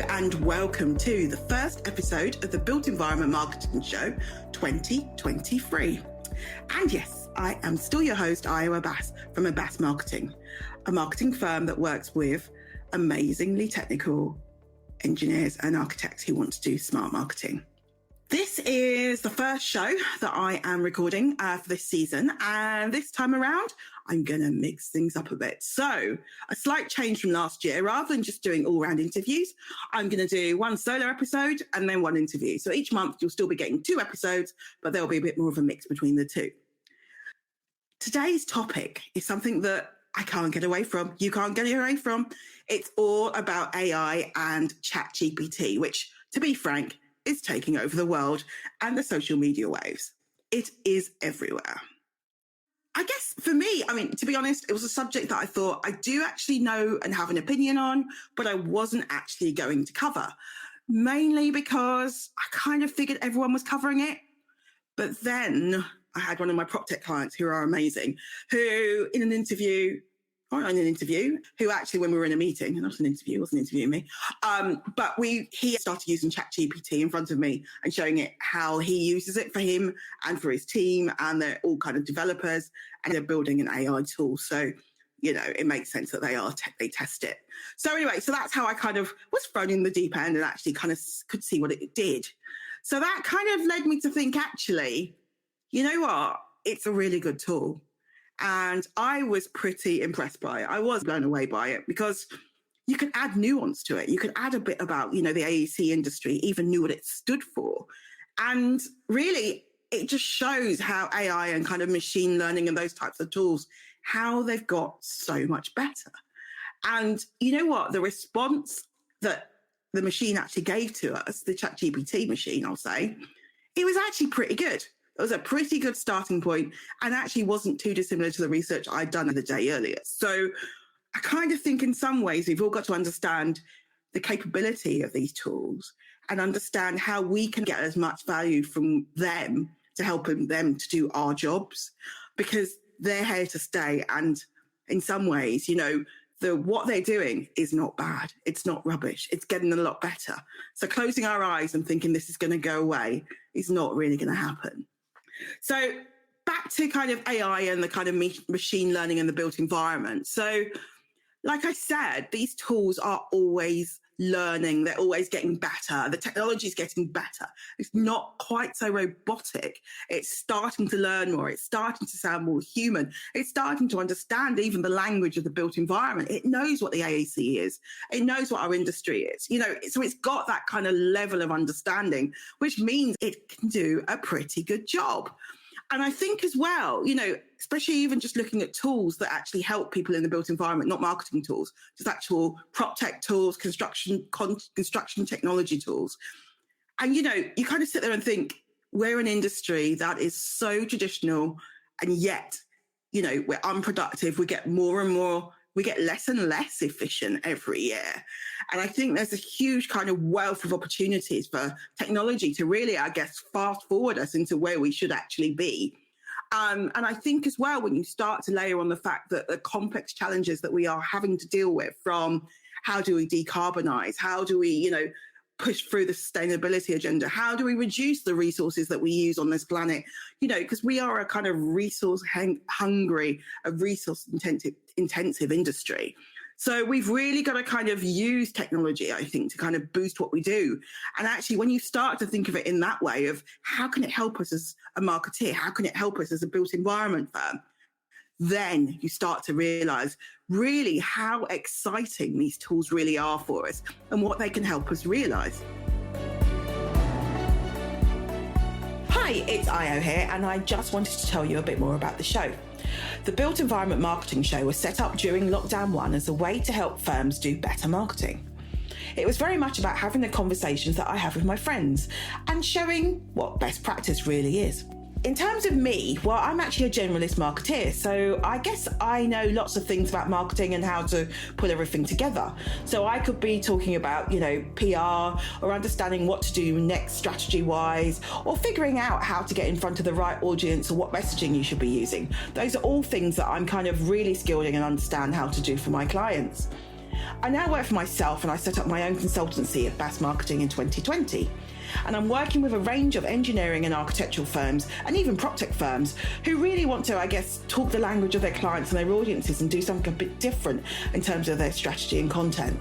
and welcome to the first episode of the Built Environment Marketing Show 2023. And yes, I am still your host, Ayo Abbas from Abbas Marketing, a marketing firm that works with amazingly technical engineers and architects who want to do smart marketing. This is the first show that I am recording for this season, and this time around, I'm going to mix things up a bit. So a slight change from last year. Rather than just doing all-round interviews, I'm going to do one solo episode and then one interview. So each month, you'll still be getting 2 episodes, but there'll be a bit more of a mix between the two. Today's topic is something that I can't get away from. You can't get away from. It's all about AI and ChatGPT, which, to be frank, is taking over the world and the social media waves. It is everywhere. I guess for me, to be honest, it was a subject that I thought I do actually know and have an opinion on, but I wasn't actually going to cover, mainly because I kind of figured everyone was covering it. But then I had one of my prop tech clients who are amazing, who who actually, when we were in a meeting, not an interview, wasn't interviewing me, but he started using ChatGPT in front of me and showing it how he uses it for him and for his team, and they're all kind of developers and they're building an AI tool. So, it makes sense that they test it. So anyway, so that's how I kind of was thrown in the deep end and actually kind of could see what it did. So that kind of led me to think, actually, you know what? It's a really good tool. And I was pretty impressed by it. I was blown away by it because you can add nuance to it. You can add a bit about, the AEC industry, even knew what it stood for. And really, it just shows how AI and kind of machine learning and those types of tools, how they've got so much better. And you know what? The response that the machine actually gave to us, the ChatGPT machine, I'll say, it was actually pretty good. It was a pretty good starting point and actually wasn't too dissimilar to the research I'd done the day earlier. So I kind of think in some ways we've all got to understand the capability of these tools and understand how we can get as much value from them to helping them to do our jobs, because they're here to stay. And in some ways, what they're doing is not bad. It's not rubbish. It's getting a lot better. So closing our eyes and thinking this is going to go away is not really going to happen. So back to kind of AI and the kind of machine learning and the built environment. So like I said, these tools are always learning. They're always getting better. The technology is getting better. It's not quite so robotic. It's starting to learn more. It's starting to sound more human. It's starting to understand even the language of the built environment. It knows what the AAC is. It knows what our industry is. So it's got that kind of level of understanding, which means it can do a pretty good job. And I think as well, especially even just looking at tools that actually help people in the built environment, not marketing tools, just actual prop tech tools, construction technology tools. And, you kind of sit there and think, we're an industry that is so traditional, and yet, we're unproductive. We get more and more, we get less and less efficient every year. And I think there's a huge kind of wealth of opportunities for technology to really, I guess, fast forward us into where we should actually be. And I think as well, when you start to layer on the fact that the complex challenges that we are having to deal with, from how do we decarbonize? How do we, push through the sustainability agenda? How do we reduce the resources that we use on this planet? Because we are a kind of resource hungry, a resource intensive industry. So we've really got to kind of use technology, I think, to kind of boost what we do. And actually, when you start to think of it in that way of how can it help us as a marketeer? How can it help us as a built environment firm? Then you start to realize really how exciting these tools really are for us and what they can help us realize. Hi, it's Ayo here, and I just wanted to tell you a bit more about the show. The Built Environment Marketing Show was set up during Lockdown 1 as a way to help firms do better marketing. It was very much about having the conversations that I have with my friends and showing what best practice really is. In terms of me, well, I'm actually a generalist marketeer, so I guess I know lots of things about marketing and how to put everything together. So I could be talking about, PR, or understanding what to do next strategy-wise, or figuring out how to get in front of the right audience or what messaging you should be using. Those are all things that I'm kind of really skilled in and understand how to do for my clients. I now work for myself and I set up my own consultancy at Abbas Marketing in 2020. And I'm working with a range of engineering and architectural firms and even PropTech firms who really want to, talk the language of their clients and their audiences and do something a bit different in terms of their strategy and content.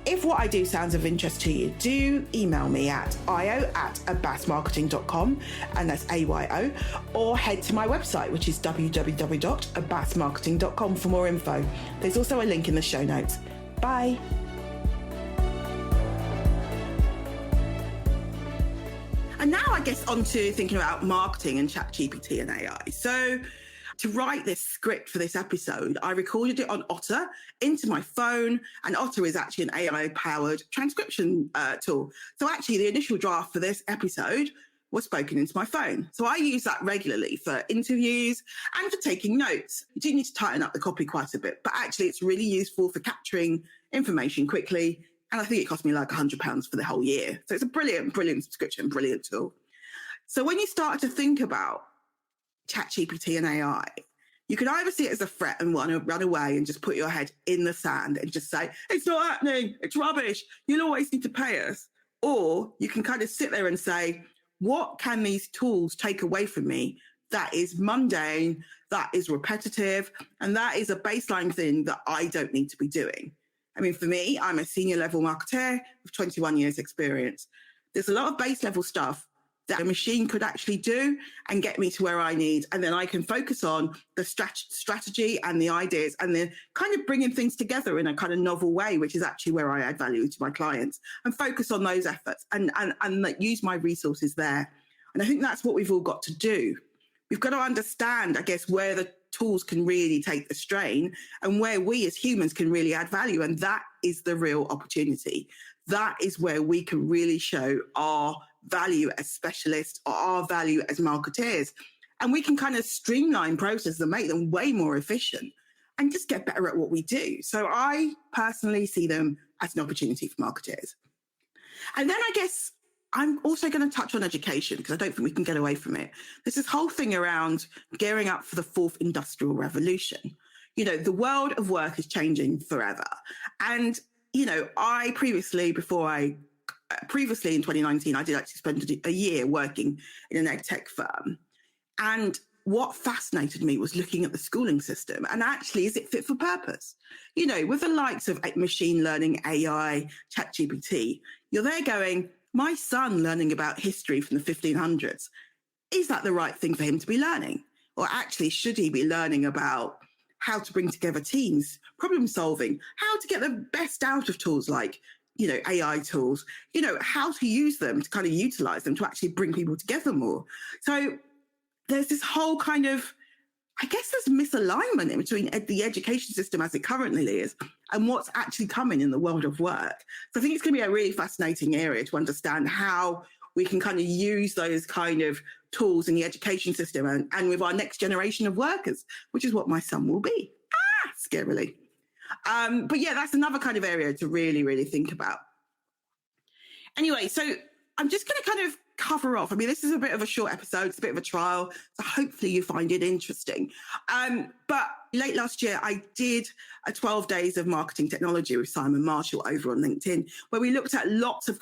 If what I do sounds of interest to you, do email me at ayo@abbasmarketing.com, and that's AYO, or head to my website, which is www.abbasmarketing.com for more info. There's also a link in the show notes. Bye. And now on to thinking about marketing and ChatGPT and AI. So to write this script for this episode, I recorded it on Otter into my phone, and Otter is actually an AI-powered transcription tool. So actually the initial draft for this episode was spoken into my phone. So I use that regularly for interviews and for taking notes. You do need to tighten up the copy quite a bit, but actually it's really useful for capturing information quickly. And I think it cost me like £100 for the whole year. So it's a brilliant subscription, brilliant tool. So when you start to think about ChatGPT and AI, you can either see it as a threat and want to run away and just put your head in the sand and just say, it's not happening, it's rubbish, you'll always need to pay us. Or you can kind of sit there and say, what can these tools take away from me that is mundane, that is repetitive, and that is a baseline thing that I don't need to be doing? I mean, for me, I'm a senior level marketer with 21 years experience. There's a lot of base level stuff that a machine could actually do and get me to where I need. And then I can focus on the strategy and the ideas and then kind of bringing things together in a kind of novel way, which is actually where I add value to my clients, and focus on those efforts and use my resources there. And I think that's what we've all got to do. We've got to understand, where the tools can really take the strain and where we as humans can really add value. And that is the real opportunity. That is where we can really show our value as specialists or our value as marketeers. And we can kind of streamline processes and make them way more efficient and just get better at what we do. So I personally see them as an opportunity for marketeers. And then I'm also going to touch on education because I don't think we can get away from it. There's this whole thing around gearing up for the fourth industrial revolution. The world of work is changing forever. And, I previously in 2019, I did actually spend a year working in an ed tech firm. And what fascinated me was looking at the schooling system and actually, is it fit for purpose? With the likes of machine learning, AI, ChatGPT, you're there going, my son learning about history from the 1500s, is that the right thing for him to be learning? Or actually, should he be learning about how to bring together teams, problem solving, how to get the best out of tools like, AI tools, how to use them to kind of utilize them to actually bring people together more. So there's this whole kind of, there's misalignment in between the education system as it currently is and what's actually coming in the world of work. So I think it's going to be a really fascinating area to understand how we can kind of use those kind of tools in the education system and with our next generation of workers, which is what my son will be. Scarily. But yeah, that's another kind of area to really, really think about. Anyway, so I'm just going to kind of cover off. This is a bit of a short episode. It's a bit of a trial. So hopefully you find it interesting. But late last year, I did a 12 days of marketing technology with Simon Marshall over on LinkedIn, where we looked at lots of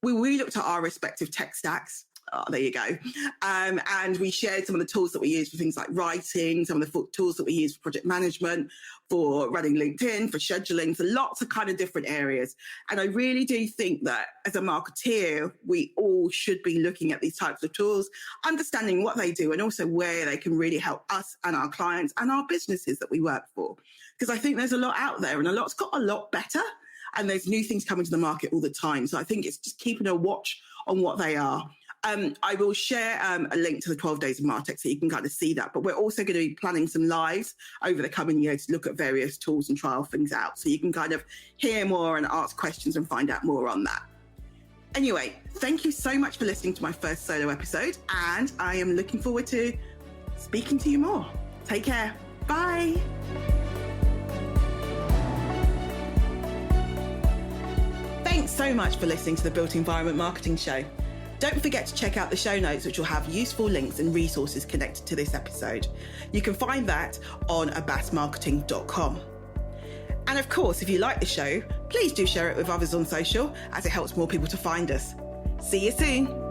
we looked at our respective tech stacks. Oh, there you go. And we shared some of the tools that we use for things like writing, some of the tools that we use for project management, for running LinkedIn, for scheduling, for lots of kind of different areas. And I really do think that as a marketeer, we all should be looking at these types of tools, understanding what they do and also where they can really help us and our clients and our businesses that we work for. Because I think there's a lot out there and a lot's got a lot better. And there's new things coming to the market all the time. So I think it's just keeping a watch on what they are. I will share a link to the 12 days of Martech so you can kind of see that. But we're also going to be planning some lives over the coming year to look at various tools and trial things out. So you can kind of hear more and ask questions and find out more on that. Anyway, thank you so much for listening to my first solo episode. And I am looking forward to speaking to you more. Take care. Bye. Thanks so much for listening to the Built Environment Marketing Show. Don't forget to check out the show notes, which will have useful links and resources connected to this episode. You can find that on abbasmarketing.com. And of course, if you like the show, please do share it with others on social, as it helps more people to find us. See you soon.